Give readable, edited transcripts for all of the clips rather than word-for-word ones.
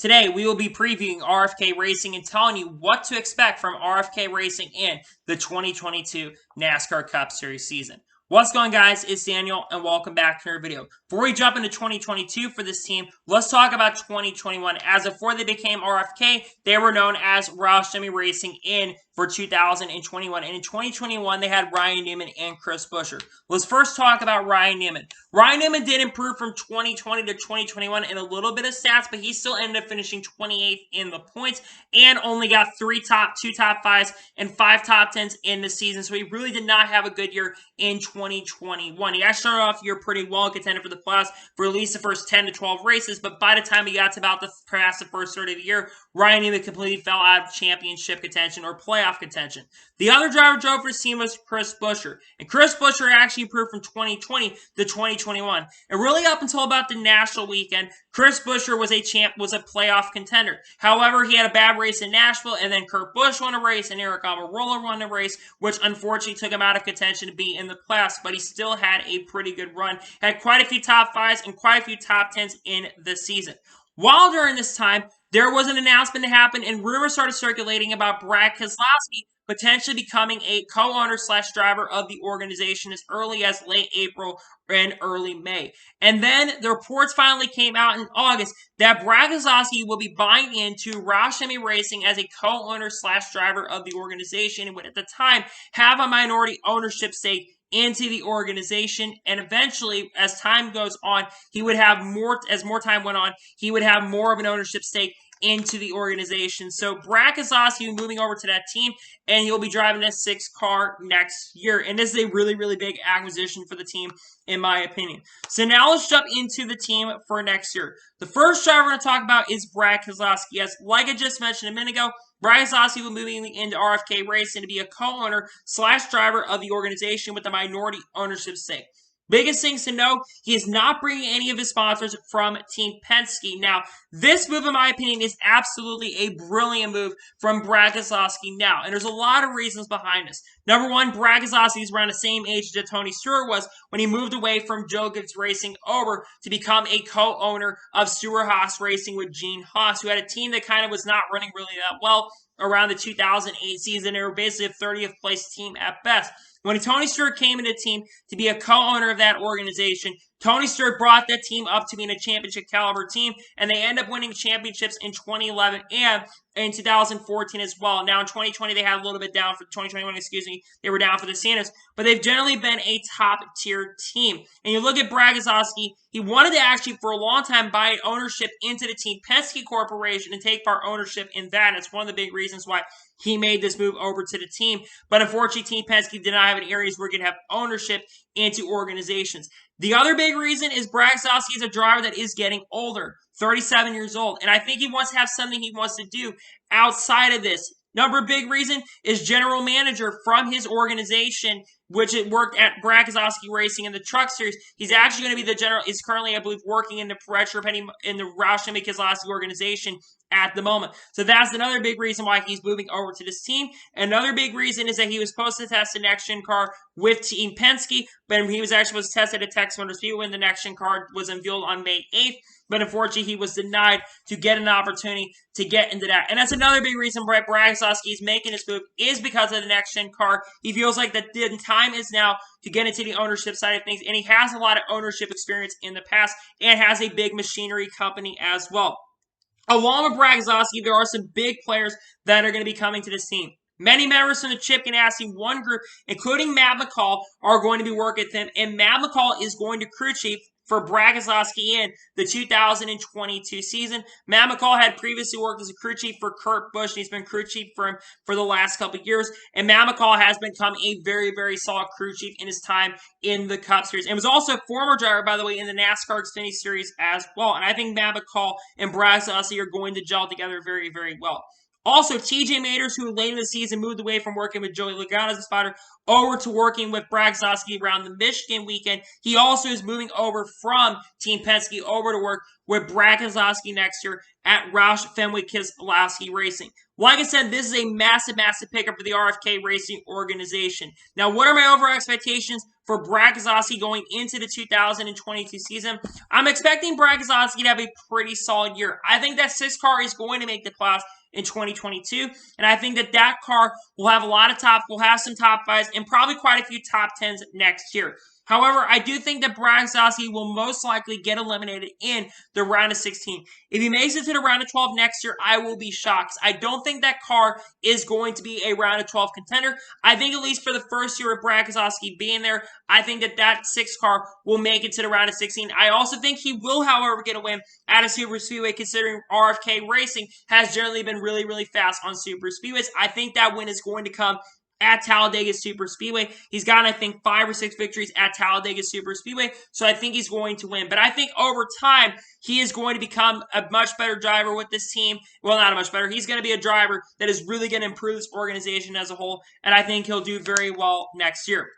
Today, we will be previewing RFK Racing and telling you what to expect from RFK Racing in the 2022 NASCAR Cup Series season. What's going on, guys? It's Daniel, and welcome back to our video. Before we jump into 2022 for this team, let's talk about 2021. As before they became RFK, they were known as Roush Racing for 2021. And in 2021, they had Ryan Newman and Chris Buescher. Let's first talk about Ryan Newman. Ryan Newman did improve from 2020 to 2021 in a little bit of stats, but he still ended up finishing 28th in the points and only got two top 5s, and 5 top 10s in the season. So he really did not have a good year in 2021. He actually started off the year pretty well, contended for the playoffs for at least the first 10 to 12 races, but by the time he got to about past the first third of the year, Ryan Newman completely fell out of championship contention or playoff contention. The other driver drove for his team was Chris Buescher, and Chris Buescher actually improved from 2020 to 2021. And really up until about the national weekend, Chris Buescher was a playoff contender. However, he had a bad race in Nashville, and then Kurt Busch won a race, and Eric Almirola won a race, which unfortunately took him out of contention to be in the playoffs, but he still had a pretty good run. Had quite a few top 5s and quite a few top 10s in the season. While during this time, there was an announcement to happen, and rumors started circulating about Brad Keselowski potentially becoming a co-owner/driver of the organization as early as late April and early May. And then the reports finally came out in August that Brad Keselowski will be buying into Roush Racing as a co-owner/driver of the organization, and would at the time have a minority ownership stake into the organization. And eventually, as time goes on, he would have more, as more time went on, he would have more of an ownership stake into the organization. So Brad Keselowski will be moving over to that team, and he'll be driving that 6 car next year. And this is a really, really big acquisition for the team, in my opinion. So now let's jump into the team for next year. The first driver we're going to talk about is Brad Keselowski. Yes, like I just mentioned a minute ago, Brad Keselowski will be moving into RFK Racing to be a co-owner/driver of the organization with a minority ownership stake. Biggest things to know, he is not bringing any of his sponsors from Team Penske. Now, this move, in my opinion, is absolutely a brilliant move from Brad Keselowski now, and there's a lot of reasons behind this. Number one, Brad Keselowski is around the same age that Tony Stewart was when he moved away from Joe Gibbs Racing over to become a co-owner of Stewart-Haas Racing with Gene Haas, who had a team that kind of was not running really that well around the 2008 season. They were basically a 30th place team at best. When Tony Stewart came into the team to be a co-owner of that organization, Tony Stewart brought that team up to being a championship caliber team, and they end up winning championships in 2011 and in 2014 as well. Now in 2020, they had a little bit down for 2021, they were down for the Sanders, but they've generally been a top tier team. And you look at Brad Keselowski, he wanted to actually for a long time buy ownership into the Team Penske Corporation and take part ownership in that. It's one of the big reasons why he made this move over to the team. But unfortunately, Team Penske did not have any areas where he could have ownership into organizations. The other big reason is Brad Keselowski is a driver that is getting older, 37 years old. And I think he wants to have something he wants to do outside of this. Number big reason is general manager from his organization, which it worked at Brad Keselowski Racing in the Truck Series. He's actually going to be the general, is currently, I believe, working in the Roush Keselowski organization at the moment. So that's another big reason why he's moving over to this team. Another big reason is that he was supposed to test the next-gen car with Team Penske, but he was actually supposed to test it at Texas Motor Speedway when the next-gen car was unveiled on May 8th. But unfortunately, he was denied to get an opportunity to get into that. And that's another big reason why Brad Keselowski is making this move, is because of the next-gen car. He feels like that the time is now to get into the ownership side of things, and he has a lot of ownership experience in the past and has a big machinery company as well. Along with Brad Keselowski, there are some big players that are going to be coming to this team. Many members from the Chip Ganassi 1 group, including Matt McCall, are going to be working with him, and Matt McCall is going to crew chief for Brad Keselowski in the 2022 season. Matt McCall had previously worked as a crew chief for Kurt Busch, and he's been crew chief for him for the last couple of years. And Matt McCall has become a very, very solid crew chief in his time in the Cup Series. And was also a former driver, by the way, in the NASCAR Xfinity Series as well. And I think Matt McCall and Brad Keselowski are going to gel together very, very well. Also, TJ Maters, who late in the season moved away from working with Joey Logano as a spotter over to working with Brad Keselowski around the Michigan weekend. He also is moving over from Team Penske over to work with Brad Keselowski next year at Roush Fenwick Keselowski Racing. Like I said, this is a massive, massive pickup for the RFK Racing organization. Now, what are my overall expectations for Brad Keselowski going into the 2022 season? I'm expecting Brad Keselowski to have a pretty solid year. I think that 6 car is going to make the playoffs in 2022, and I think that car will have a lot of will have some top 5s and probably quite a few top 10s next year. However, I do think that Brad Keselowski will most likely get eliminated in the round of 16. If he makes it to the round of 12 next year, I will be shocked. I don't think that car is going to be a round of 12 contender. I think at least for the first year of Brad Keselowski being there, I think that 6 car will make it to the round of 16. I also think he will, however, get a win at a super speedway, considering RFK Racing has generally been really, really fast on super speedways. I think that win is going to come at Talladega Super Speedway. He's gotten, I think, 5 or 6 victories at Talladega Super Speedway, so I think he's going to win. But I think over time, he is going to become a much better driver with this team. Well, not a much better. He's going to be a driver that is really going to improve this organization as a whole, and I think he'll do very well next year.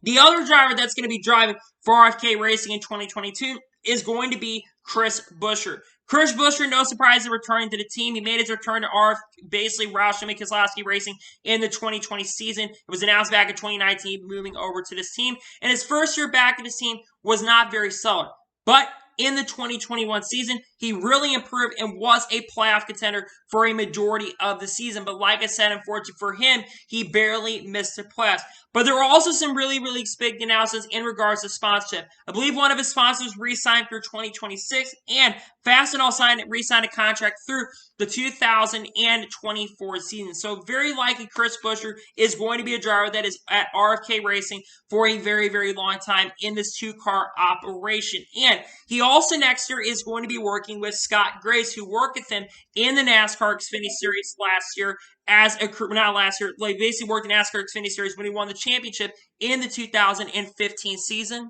The other driver that's going to be driving for RFK Racing in 2022 is going to be Chris Buescher. Chris Buescher, no surprise, is returning to the team. He made his return to basically Roush Fenwick Keselowski Racing in the 2020 season. It was announced back in 2019, moving over to this team. And his first year back in this team was not very solid. But in the 2021 season, he really improved and was a playoff contender for a majority of the season. But like I said, unfortunately for him, he barely missed the playoffs. But there were also some really, really big announcements in regards to sponsorship. I believe one of his sponsors re-signed through 2026, and Fastenal re-signed a contract through the 2024 season. So very likely Chris Buescher is going to be a driver that is at RFK Racing for a very, very long time in this 2-car operation. And he also next year is going to be working with Scott Grace, who worked with him in the NASCAR Xfinity Series last year as a crew, not last year, like basically worked in NASCAR Xfinity Series when he won the championship in the 2015 season.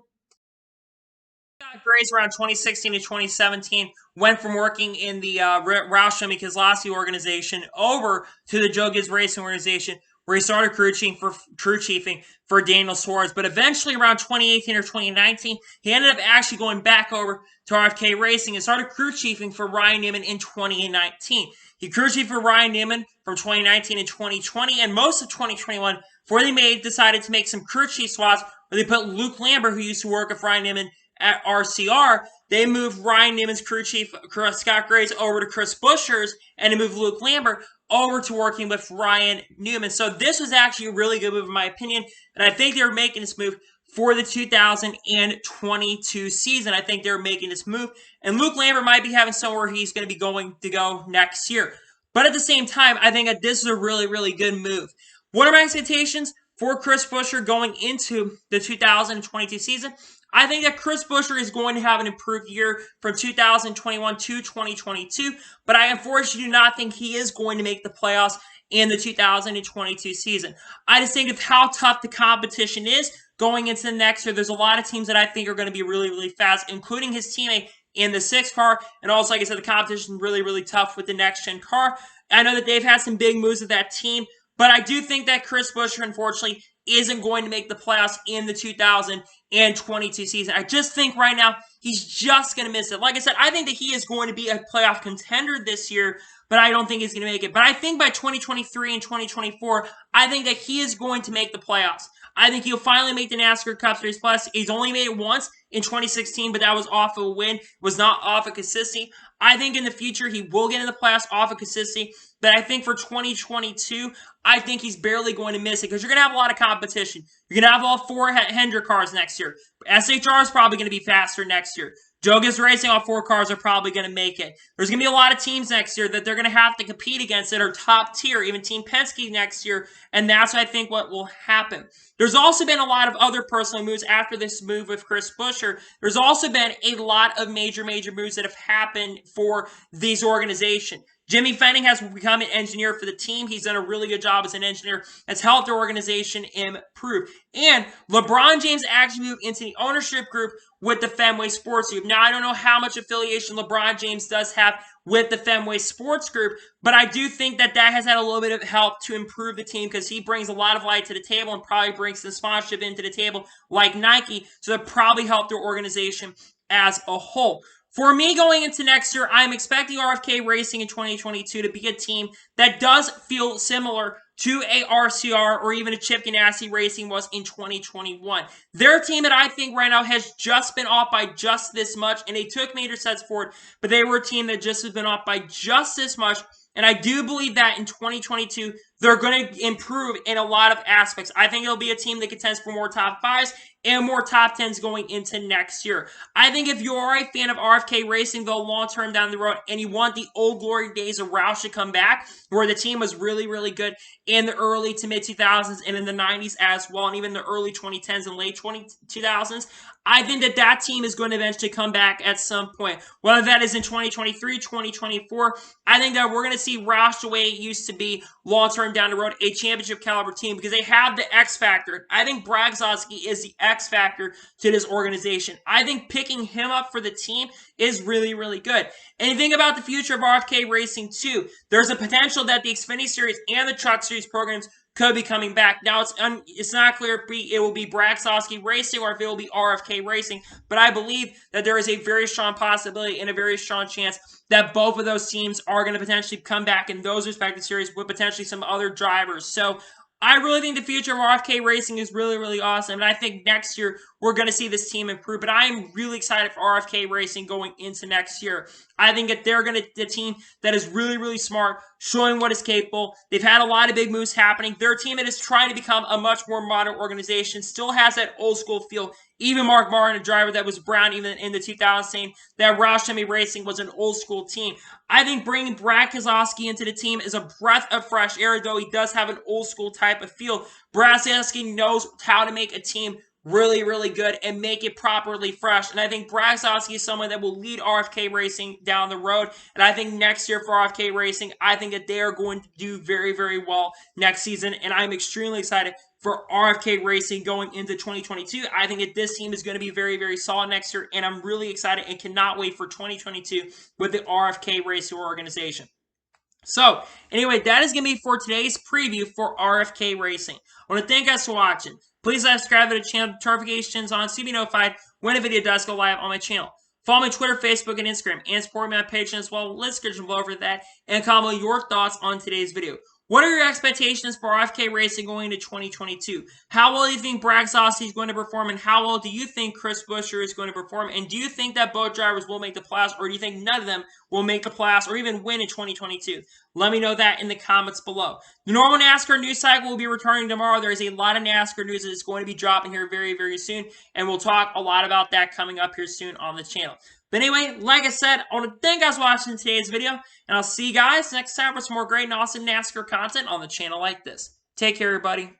Scott Grace around 2016 to 2017 went from working in the Roush Fenwick Keselowski organization over to the Joe Gibbs Racing organization, where he started crew chiefing for Daniel Suarez. But eventually, around 2018 or 2019, he ended up actually going back over to RFK Racing and started crew chiefing for Ryan Newman in 2019. He crew chiefed for Ryan Newman from 2019 and 2020, and most of 2021, before they decided to make some crew chief swaps, where they put Luke Lambert, who used to work with Ryan Newman at RCR, they moved Ryan Newman's crew chief, Scott Grace, over to Chris Buescher's, and they moved Luke Lambert over to working with Ryan Newman. So this was actually a really good move in my opinion, and I think they were making this move for the 2022 season. I think they're making this move, and Luke Lambert might be having somewhere he's going to be going to go next year. But at the same time, I think that this is a really, really good move. What are my expectations for Chris Buescher going into the 2022 season? I think that Chris Buescher is going to have an improved year from 2021 to 2022, but I unfortunately do not think he is going to make the playoffs in the 2022 season. I just think of how tough the competition is going into the next year. There's a lot of teams that I think are going to be really, really fast, including his teammate in the 6 car, and also, like I said, the competition is really, really tough with the next-gen car. I know that they've had some big moves with that team, but I do think that Chris Buescher, unfortunately, isn't going to make the playoffs in the 2022 season. I just think right now he's just going to miss it. Like I said, I think that he is going to be a playoff contender this year, but I don't think he's going to make it. But I think by 2023 and 2024, I think that he is going to make the playoffs. I think he'll finally make the NASCAR Cup Series Plus. He's only made it once in 2016, but that was off of a win, was not off of consistency. I think in the future he will get in the playoffs off of consistency, but I think for 2022, I think he's barely going to miss it because you're going to have a lot of competition. You're going to have all 4 Hendrick cars next year. SHR is probably going to be faster next year. Joe Gibbs Racing, all 4 cars are probably going to make it. There's going to be a lot of teams next year that they're going to have to compete against that are top tier, even Team Penske next year, and that's what I think what will happen. There's also been a lot of other personal moves after this move with Chris Buescher. There's also been a lot of major moves that have happened for these organizations. Jimmy Fenning has become an engineer for the team. He's done a really good job as an engineer. Has helped their organization improve. And LeBron James actually moved into the ownership group with the Fenway Sports Group. Now, I don't know how much affiliation LeBron James does have with the Fenway Sports Group, but I do think that has had a little bit of help to improve the team because he brings a lot of light to the table and probably brings some sponsorship into the table like Nike, so that probably helped their organization as a whole. For me going into next year, I'm expecting RFK Racing in 2022 to be a team that does feel similar to a RCR or even a Chip Ganassi Racing was in 2021. They're a team that I think right now has just been off by just this much, and they took major steps forward, but they were a team that just has been off by just this much. And I do believe that in 2022, they're going to improve in a lot of aspects. I think it'll be a team that contends for more top 5s and more top 10s going into next year. I think if you are a fan of RFK Racing, though, long-term down the road, and you want the old glory days of Roush to come back, where the team was really, really good in the early to mid-2000s and in the 90s as well, and even the early 2010s and late 2000s, I think that team is going to eventually come back at some point. Whether that is in 2023, 2024, I think that we're going to see Roush the way it used to be long-term down the road, a championship caliber team, because they have the X factor. I think Brad Keselowski is the X factor to this organization. I think picking him up for the team is really, really good. And you think about the future of RFK Racing too. There's a potential that the Xfinity Series and the Truck Series programs could be coming back. Now, it's not clear if it will be Brad Keselowski Racing or if it will be RFK Racing, but I believe that there is a very strong possibility and a very strong chance that both of those teams are going to potentially come back in those respective series with potentially some other drivers. So I really think the future of RFK Racing is really, really awesome, and I think next year we're going to see this team improve, but I am really excited for RFK Racing going into next year. I think that they're going to the team that is really, really smart, showing what is capable. They've had a lot of big moves happening. They're a team that is trying to become a much more modern organization, still has that old school feel. Even Mark Martin, a driver that was Brown even in the 2000s, saying that Roush Racing was an old school team. I think bringing Brad Keselowski into the team is a breath of fresh air, though he does have an old school type of feel. Brad Keselowski knows how to make a team really, really good and make it properly fresh. And I think Brad Keselowski is someone that will lead RFK Racing down the road. And I think next year for RFK Racing, I think that they are going to do very, very well next season. And I'm extremely excited for RFK Racing going into 2022. I think that this team is going to be very, very solid next year. And I'm really excited and cannot wait for 2022 with the RFK Racing organization. So, anyway, that is going to be for today's preview for RFK Racing. I want to thank you guys for watching. Please subscribe to the channel, notifications on so you be notified when a video does go live on my channel. Follow me on Twitter, Facebook, and Instagram, and support me on Patreon as well. Let's get over that and comment your thoughts on today's video. What are your expectations for RFK Racing going into 2022? How well do you think Brad Keselowski is going to perform, and how well do you think Chris Buescher is going to perform? And do you think that both drivers will make the playoffs, or do you think none of them will make the playoffs or even win in 2022? Let me know that in the comments below. The normal NASCAR news cycle will be returning tomorrow. There is a lot of NASCAR news that is going to be dropping here very, very soon, and we'll talk a lot about that coming up here soon on the channel. But anyway, like I said, I want to thank you guys for watching today's video, and I'll see you guys next time for some more great and awesome NASCAR content on the channel like this. Take care, everybody.